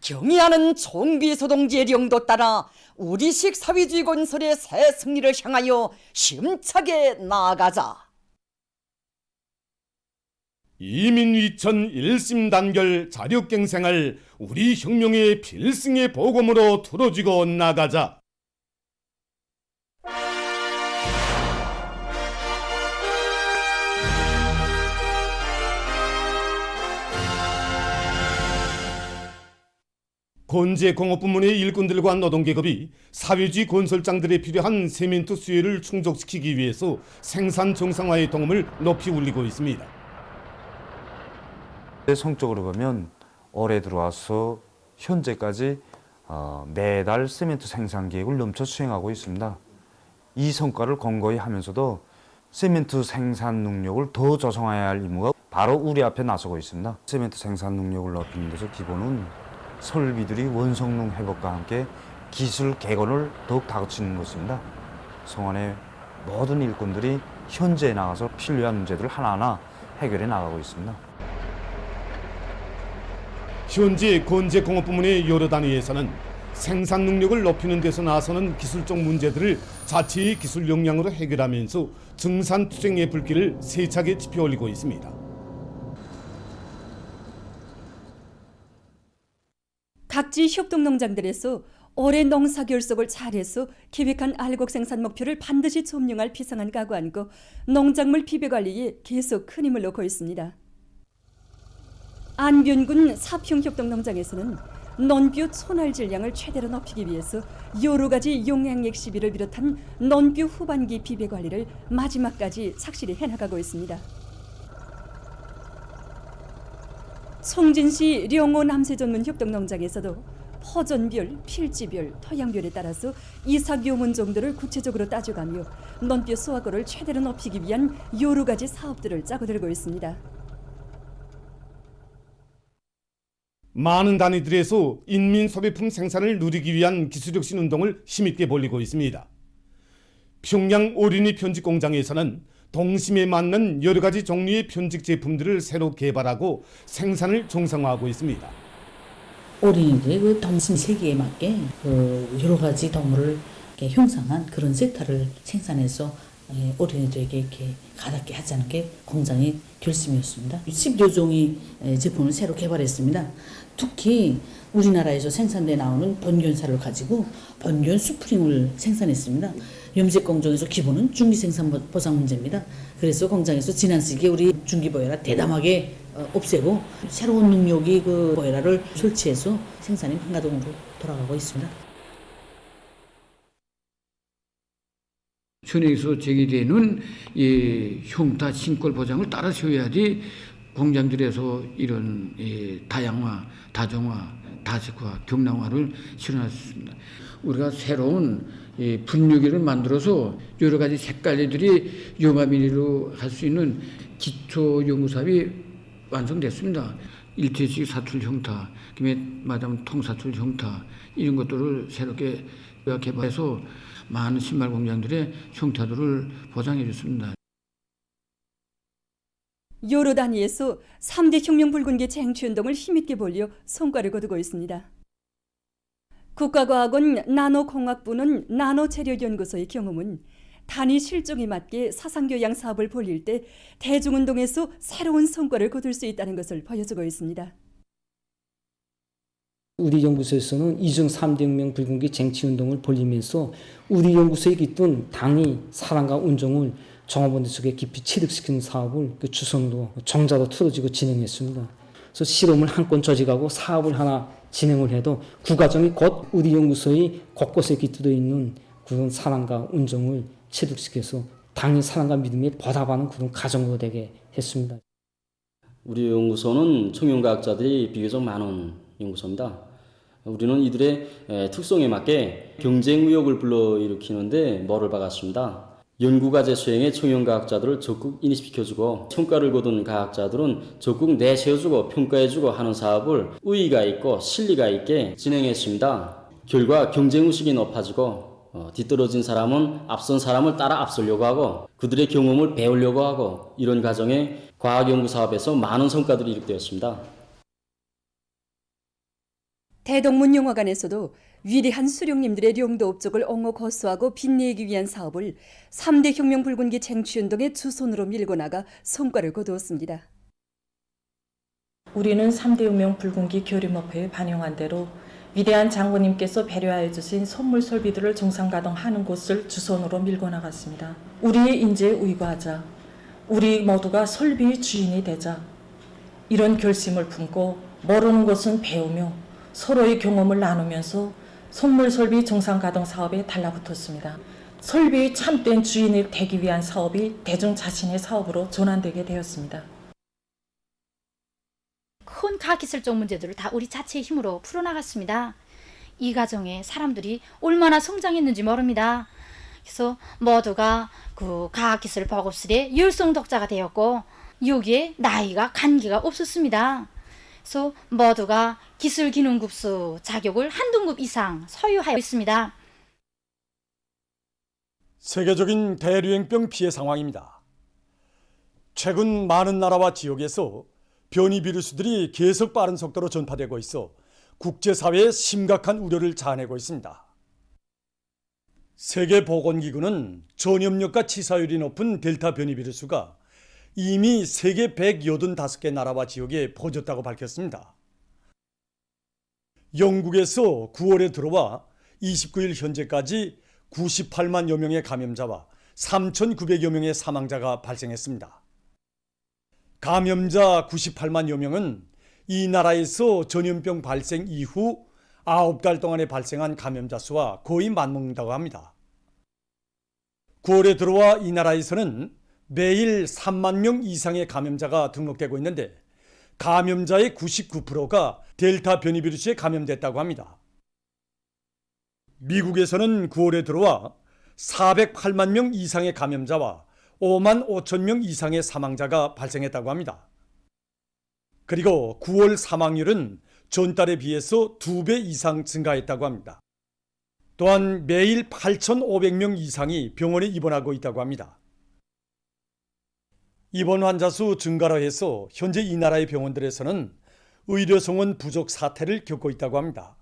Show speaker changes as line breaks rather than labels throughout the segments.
경의하는 총비소동지의 령도 따라 우리식 사회주의 건설의 새 승리를 향하여 힘차게 나아가자.
이민위천 일심단결 자력갱생을 우리 혁명의 필승의 보검으로 틀어쥐고 나가자. 건재공업부문의 일꾼들과 노동계급이 사회주의 건설장들에 필요한 세멘트 수요를 충족시키기 위해서 생산 정상화의 동음을 높이 울리고 있습니다.
성적으로 보면 올해 들어와서 현재까지 매달 세멘트 생산 계획을 넘쳐 수행하고 있습니다. 이 성과를 권고히 하면서도 세멘트 생산 능력을 더 조성해야 할 임무가 바로 우리 앞에 나서고 있습니다. 세멘트 생산 능력을 높이는 데서 기본은 설비들이 원성능 회복과 함께 기술 개선을 더욱 다그치는 것입니다. 성안의 모든 일꾼들이 현재에 나가서 필요한 문제들을 하나하나 해결해 나가고 있습니다.
현재 건재공업부문의 여러 단위에서는 생산 능력을 높이는 데서 나서는 기술적 문제들을 자체의 기술 역량으로 해결하면서 증산 투쟁의 불길을 세차게 지펴 올리고 있습니다.
각지 협동농장들에서 올해 농사 결속을 잘해서 계획한 알곡 생산 목표를 반드시 점령할 비상한 각오 안고 농작물 비배 관리에 계속 큰 힘을 놓고 있습니다. 안변군 사평협동농장에서는 논뷰 손알 질량을 최대로 높이기 위해서 여러 가지 용량액 시비를 비롯한 논뷰 후반기 비배 관리를 마지막까지 착실히 해나가고 있습니다. 송진시 령호 남세 전문 협동농장에서도 포전별, 필지별, 토양별에 따라서 이삭용은 정도를 구체적으로 따져가며 논뷰 수확을 최대로 높이기 위한 여러 가지 사업들을 짜고 들고 있습니다.
많은 단위들에서 인민소비품 생산을 누리기 위한 기술혁신 운동을 힘있게 벌이고 있습니다. 평양 어린이 편직 공장에서는 동심에 맞는 여러 가지 종류의 편직 제품들을 새로 개발하고 생산을 정상화하고 있습니다.
어린이들의 그 동심 세계에 맞게 여러 가지 동물을 이렇게 형상한 그런 세타를 생산해서 어린이들에게 이렇게 가닿게 하자는 게 공장의 결심이었습니다. 10여 종의 제품을 새로 개발했습니다. 특히 우리나라에서 생산돼 나오는 번견사를 가지고 번견 스프링을 생산했습니다. 염색 공정에서 기본은 중기 생산 보상 문제입니다. 그래서 공장에서 지난 시기에 우리 중기 보헤라 대담하게 없애고 새로운 능력이 그 보헤라를 설치해서 생산이 한가동으로 돌아가고 있습니다.
현행에서 제기되는 흉타 신권 보장을 따라 세워야지 공장들에서 이런 다양화, 다정화, 다식화, 경량화를 실현할 수 있습니다. 우리가 새로운 분유기를 만들어서 여러 가지 색깔들이 용암미리로 할 수 있는 기초 연구 사업이 완성됐습니다. 일체식 사출 형타, 그다음에 말하자면 통사출 형타 이런 것들을 새롭게 개발해서 많은 신발 공장들의 형태들을 보장해 줬습니다.
여러 단위에서 3대 혁명 붉은기 쟁취운동을 힘있게 벌려 성과를 거두고 있습니다. 국가과학원 나노공학부는 나노체력연구소의 경험은 단위 실종에 맞게 사상교양 사업을 벌릴 때 대중운동에서 새로운 성과를 거둘 수 있다는 것을 보여주고 있습니다.
우리 연구소에서는 이중 3대 혁명 붉은기 쟁취운동을 벌리면서 우리 연구소에 깃든 당위, 사랑과 운종을 종합원들 속에 깊이 체득시키는 사업을 그 주선으로 정자로 틀어지고 진행했습니다. 그래서 실험을 한 건 조직하고 사업을 하나 진행을 해도 그 과정이 곧 우리 연구소의 곳곳에 깃들어 있는 그런 사랑과 운종을 체득시켜서 당위, 사랑과 믿음에 보답하는 그런 가정으로 되게 했습니다.
우리 연구소는 청년과학자들이 비교적 많은 연구소입니다. 우리는 이들의 특성에 맞게 경쟁 의욕을 불러일으키는데 모를 박았습니다. 연구과제 수행에 청년과학자들을 적극 인입시켜주고 성과를 거둔 과학자들은 적극 내세워주고 평가해주고 하는 사업을 의의가 있고 실리가 있게 진행했습니다. 결과 경쟁의식이 높아지고 뒤떨어진 사람은 앞선 사람을 따라 앞서려고 하고 그들의 경험을 배우려고 하고 이런 과정에 과학연구 사업에서 많은 성과들이 이룩되었습니다.
대동문 영화관에서도 위대한 수령님들의 령도 업적을 옹호 거수하고 빛내기 위한 사업을 3대 혁명 붉은기 쟁취운동의 주손으로 밀고 나가 성과를 거두었습니다.
우리는 3대 혁명 붉은기 교림업회에 반영한 대로 위대한 장군님께서 배려하여 주신 선물 설비들을 정상가동하는 곳을 주선으로 밀고 나갔습니다. 우리의 인재에 의거하자, 우리 모두가 설비의 주인이 되자, 이런 결심을 품고 모르는 것은 배우며 서로의 경험을 나누면서 선물 설비 정상가동 사업에 달라붙었습니다. 설비의 참된 주인이 되기 위한 사업이 대중 자신의 사업으로 전환되게 되었습니다.
큰 과학기술적 문제들을 다 우리 자체의 힘으로 풀어나갔습니다. 이 과정에 사람들이 얼마나 성장했는지 모릅니다. 그래서 모두가 그 과학기술 보급실의 열성 독자가 되었고 여기에 나이가 간기가 없었습니다. 그래서 모두가 기술기능급수 자격을 한 등급 이상 소유하여 있습니다.
세계적인 대류행병 피해 상황입니다. 최근 많은 나라와 지역에서 변이 비루스들이 계속 빠른 속도로 전파되고 있어 국제사회에 심각한 우려를 자아내고 있습니다. 세계보건기구는 전염력과 치사율이 높은 델타 변이 비루스가 이미 세계 185개 나라와 지역에 퍼졌다고 밝혔습니다. 영국에서 9월에 들어와 29일 현재까지 98만여 명의 감염자와 3,900여 명의 사망자가 발생했습니다. 감염자 98만여 명은 이 나라에서 전염병 발생 이후 9달 동안에 발생한 감염자 수와 거의 맞먹는다고 합니다. 9월에 들어와 이 나라에서는 매일 3만 명 이상의 감염자가 등록되고 있는데 감염자의 99%가 델타 변이 비루스에 감염됐다고 합니다. 미국에서는 9월에 들어와 408만 명 이상의 감염자와 5만 5천 명 이상의 사망자가 발생했다고 합니다. 그리고 9월 사망률은 전달에 비해서 2배 이상 증가했다고 합니다. 또한 매일 8,500명 이상이 병원에 입원하고 있다고 합니다. 입원 환자 수 증가로 해서 현재 이 나라의 병원들에서는 의료 성원 부족 사태를 겪고 있다고 합니다.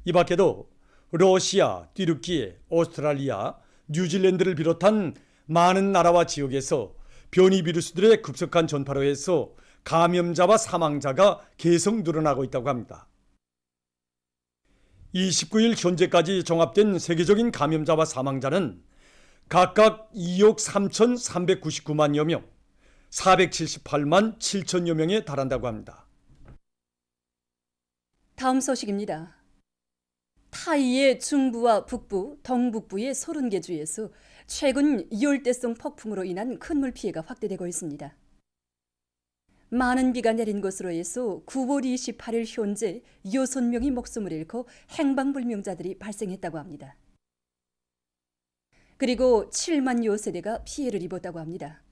이 밖에도 러시아, 튀르키예, 오스트랄리아, 뉴질랜드를 비롯한 많은 나라와 지역에서 변이 비루스들의 급속한 전파로 해서 감염자와 사망자가 계속 늘어나고 있다고 합니다. 29일 현재까지 종합된 세계적인 감염자와 사망자는 각각 2억 3,399만여 명, 478만 7천여 명에 달한다고 합니다.
다음 소식입니다. 타이의 중부와 북부, 동북부의 30개 주에서 최근 열대성 폭풍으로 인한 큰 물 피해가 확대되고 있습니다. 많은 비가 내린 것으로 해서 9월 28일 현재 6명이 목숨을 잃고 행방불명자들이 발생했다고 합니다. 그리고 7만여 세대가 피해를 입었다고 합니다.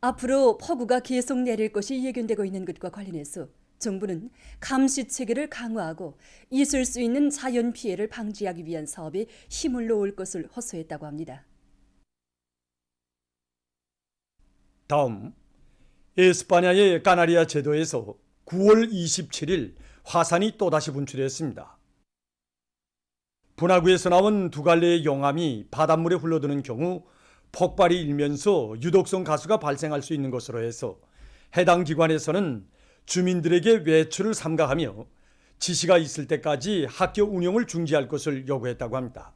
앞으로 폭우가 계속 내릴 것이 예견되고 있는 것과 관련해서 정부는 감시 체계를 강화하고 있을 수 있는 자연 피해를 방지하기 위한 사업에 힘을 놓을 것을 호소했다고 합니다.
다음, 에스파냐의 까나리아 제도에서 9월 27일 화산이 또다시 분출했습니다. 분화구에서 나온 두 갈래의 용암이 바닷물에 흘러드는 경우 폭발이 일면서 유독성 가스가 발생할 수 있는 것으로 해서 해당 기관에서는 주민들에게 외출을 삼가하며 지시가 있을 때까지 학교 운영을 중지할 것을 요구했다고 합니다.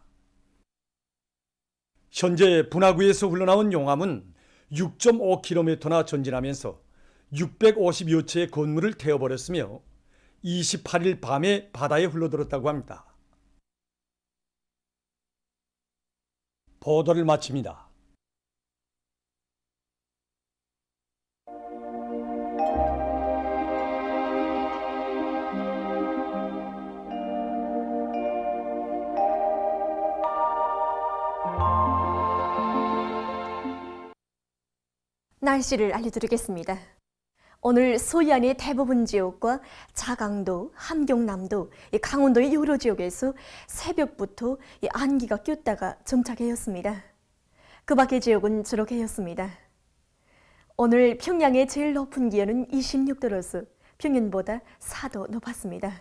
현재 분화구에서 흘러나온 용암은 6.5km나 전진하면서 650여 채의 건물을 태워버렸으며 28일 밤에 바다에 흘러들었다고 합니다. 보도를 마칩니다.
날씨를 알려드리겠습니다. 오늘 서해안의 대부분 지역과 자강도, 함경남도, 강원도의 여러 지역에서 새벽부터 안개가 꼈다가 정착하였습니다. 그 밖의 지역은 주로 개였습니다. 오늘 평양의 제일 높은 기온은 26도로서 평년보다 4도 높았습니다.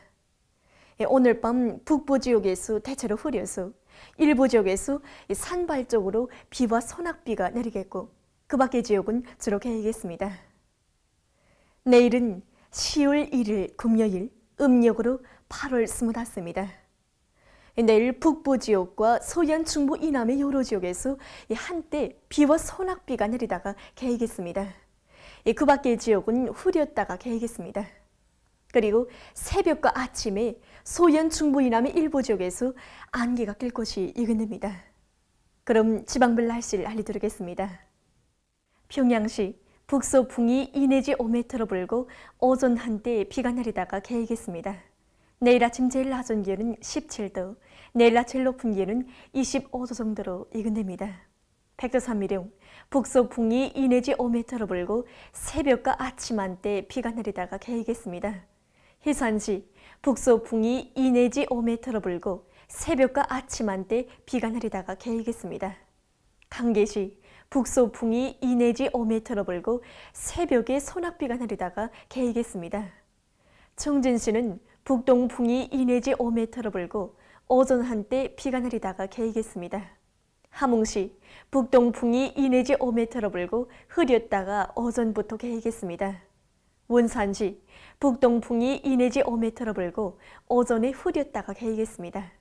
오늘 밤 북부 지역에서 대체로 흐려서 일부 지역에서 산발 쪽으로 비와 소낙비가 내리겠고 그 밖의 지역은 주로 개이겠습니다. 내일은 10월 1일 금요일 음력으로 8월 25입니다. 내일 북부 지역과 서해안 중부 이남의 여러 지역에서 한때 비와 소낙비가 내리다가 개이겠습니다. 그 밖의 지역은 흐렸다가 개이겠습니다. 그리고 새벽과 아침에 서해안 중부 이남의 일부 지역에서 안개가 낄 것이 예견됩니다. 그럼 지방별 날씨를 알려드리겠습니다. 평양시 북서풍이 2 내지 5m로 불고 오전 한때 비가 내리다가 개이겠습니다. 내일 아침 제일 낮은 기온은 17도, 내일 낮 제일 높은 기온은 25도 정도로 예견됩니다. 백두산미령 북서풍이 2 내지 5m로 불고 새벽과 아침 한때 비가 내리다가 개이겠습니다. 해산시 북서풍이 2 내지 5m로 불고 새벽과 아침 한때 비가 내리다가 개이겠습니다. 강계시 북서풍이 2 내지 5m로 불고 새벽에 소낙비가 내리다가 개이겠습니다. 청진시는 북동풍이 2 내지 5m로 불고 오전 한때 비가 내리다가 개이겠습니다. 함흥시 북동풍이 2 내지 5m로 불고 흐렸다가 오전부터 개이겠습니다. 원산시 북동풍이 2 내지 5m로 불고 오전에 흐렸다가 개이겠습니다.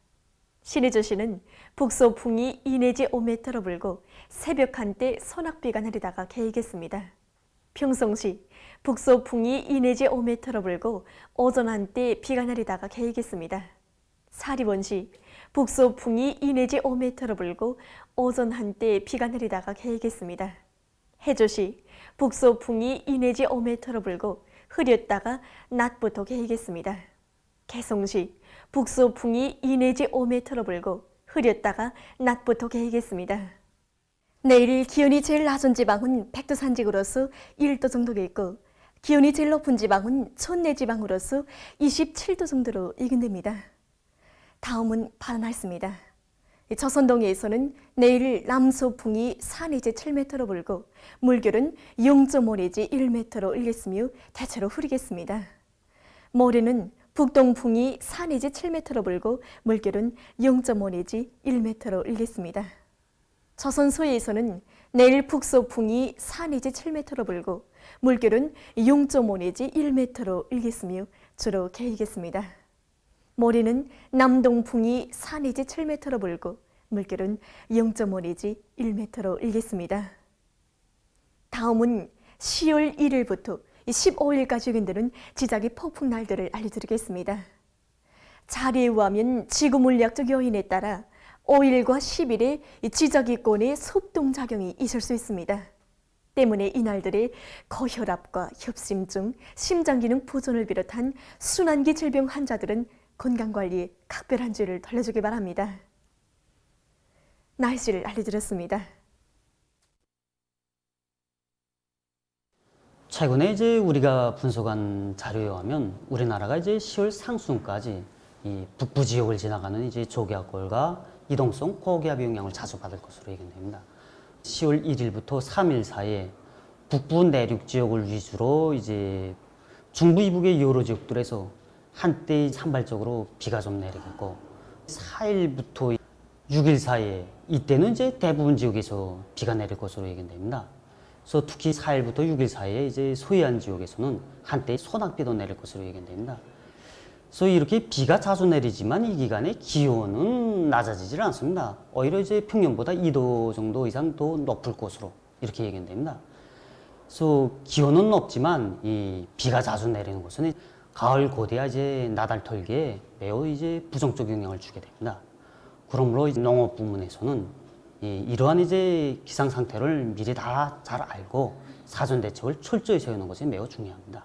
신의주시는 북서풍이 2 내지 5m로 불고 새벽 한때 소낙비가 내리다가 개이겠습니다. 평성시 북서풍이 2 내지 5m로 불고 오전 한때 비가 내리다가 개이겠습니다. 사리원시 북서풍이 2 내지 5m로 불고 오전 한때 비가 내리다가 개이겠습니다. 해조시 북서풍이 2 내지 5m로 불고 흐렸다가 낮부터 개이겠습니다. 개성시 북서풍이 2 내지 5m로 불고 흐렸다가 낮부터 개이겠습니다. 내일 기온이 제일 낮은 지방은 백두산지구로서 1도 정도겠고 기온이 제일 높은 지방은 촌내지방으로서 27도 정도로 예견됩니다. 다음은 바다 날씨입니다. 저선동해에서는 내일 남서풍이 4 내지 7m로 불고 물결은 0.5 내지 1m로 일겠으며 대체로 흐리겠습니다. 모레는 북동풍이 4 내지 7m로 불고 물결은 0.5 내지 1m로 일겠습니다. 조선 서해에서는 내일 북서풍이 4 내지 7m로 불고 물결은 0.5 내지 1m로 일겠으며 주로 개이겠습니다. 모레는 남동풍이 4 내지 7m로 불고 물결은 0.5 내지 1m로 일겠습니다. 다음은 10월 1일부터 15일까지 예견되는 지자기 폭풍 날들을 알려드리겠습니다. 자리에 의하면 지구 물리학적 요인에 따라 5일과 10일에 지자기권의 섭동작용이 있을 수 있습니다. 때문에 이날들의 고혈압과 협심증, 심장기능 부전을 비롯한 순환기 질병 환자들은 건강관리에 각별한 주의를 돌려주기 바랍니다. 날씨를 알려드렸습니다.
최근에 이제 우리가 분석한 자료에 의하면 우리나라가 이제 10월 상순까지 이 북부 지역을 지나가는 이제 조기압골과 이동성 고기압의 영향을 자주 받을 것으로 예견됩니다. 10월 1일부터 3일 사이에 북부 내륙 지역을 위주로 이제 중부 이북의 여러 지역들에서 한때 산발적으로 비가 좀 내리겠고 4일부터 6일 사이에 이때는 이제 대부분 지역에서 비가 내릴 것으로 예견됩니다. 그래서 특히 4일부터 6일 사이에 이제 서해안 지역에서는 한때 소낙비도 내릴 것으로 예견됩니다. 그래서 이렇게 비가 자주 내리지만 이 기간에 기온은 낮아지질 않습니다. 오히려 이제 평년보다 2도 정도 이상 더 높을 것으로 이렇게 예견됩니다. 그래서 기온은 높지만 이 비가 자주 내리는 것은 가을 고대야 이제 나달 털기에 매우 이제 부정적 영향을 주게 됩니다. 그러므로 이제 농업 부문에서는 이러한 이제 기상 상태를 미리 다 잘 알고 사전 대책을 철저히 세우는 것이 매우 중요합니다.